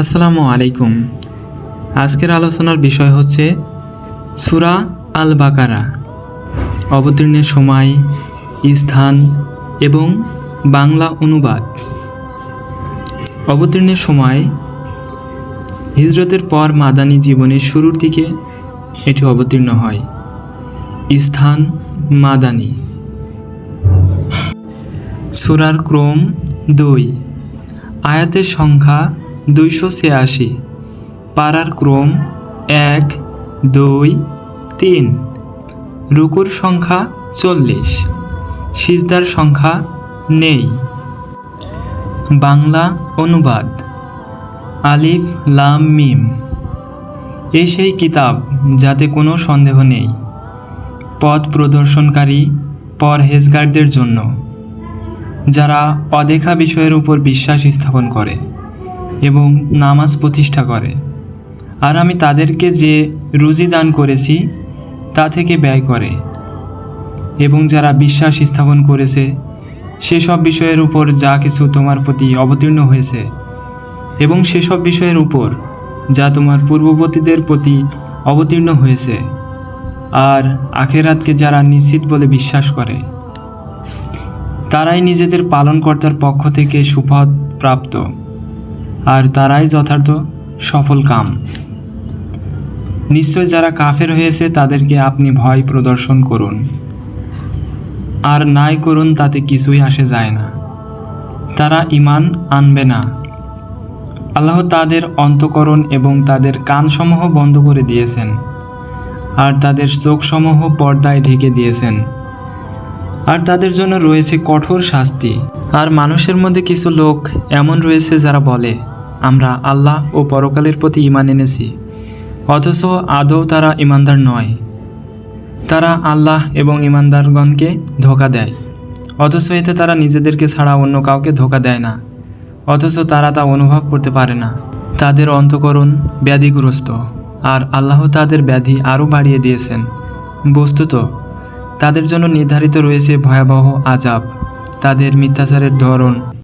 আসসালামু আলাইকুম। আজকের আলোচনার বিষয় হচ্ছে সূরা আল বাকারা, অবতীর্ণের সময়, স্থান এবং বাংলা অনুবাদ। অবতীর্ণের সময় হিজরতের পর মাদানী জীবনের শুরুর দিকে এটি অবতীর্ণ হয়। স্থান মাদানী। সূরার ক্রম 2, আয়াতের সংখ্যা 286, পারার ক্রম 1, 2, 3, রুকুর সংখ্যা 40, সিজদার সংখ্যা নেই। বাংলা অনুবাদ। আলিফ লাম মিম। এই সেই কিতাব যাতে কোনো সন্দেহ নেই, পথ প্রদর্শনকারী পরহেজগারদের জন্য, যারা অদেখা বিষয়ের উপর বিশ্বাস স্থাপন করে এবং নামাজ প্রতিষ্ঠা করে, আর আমি তাদেরকে যে রুজি দান করেছি তা থেকে ব্যয় করে, এবং যারা বিশ্বাস স্থাপন করেছে সেসব বিষয়ের উপর যা কিছু তোমার প্রতি অবতীর্ণ হয়েছে, এবং সেসব বিষয়ের উপর যা তোমার পূর্ববর্তীদের প্রতি অবতীর্ণ হয়েছে, আর আখেরাতকে যারা নিশ্চিত বলে বিশ্বাস করে, তারাই নিজেদের পালনকর্তার পক্ষ থেকে সুফল প্রাপ্ত, আর তারাই যথার্থ সফল কাম। নিশ্চয় যারা কাফের হয়েছে তাদেরকে আপনি ভয় প্রদর্শন করুন, আর নাই করুন তাতে কিছুই আসে যায় না, তারা ঈমান আনবে না। আল্লাহ তাদের অন্তঃকরণ এবং তাদের কানসমূহ বন্ধ করে দিয়েছেন, আর তাদের চোখসমূহ পর্দায় ঢেকে দিয়েছেন, আর তাদের জন্য রয়েছে কঠোর শাস্তি। আর মানুষের মধ্যে কিছু লোক এমন রয়েছে যারা বলে, আমরা আল্লাহ ও পরকালের প্রতি ঈমান এনেছি, অথচ আদৌ তারা ঈমানদার নয়। তারা আল্লাহ এবং ঈমানদারগণকে ধোঁকা দেয়, অথচ এতে তারা নিজেদেরকে ছাড়া অন্য কাউকে ধোঁকা দেয় না, অথচ তারা তা অনুভব করতে পারে না। তাদের অন্তঃকরণ ব্যাধিগ্রস্ত, আর আল্লাহ তাদের ব্যাধি আরও বাড়িয়ে দিয়েছেন। বস্তুত তাদের জন্য নির্ধারিত রয়েছে ভয়াবহ আযাব। তাদের মিথ্যাচারের ধরন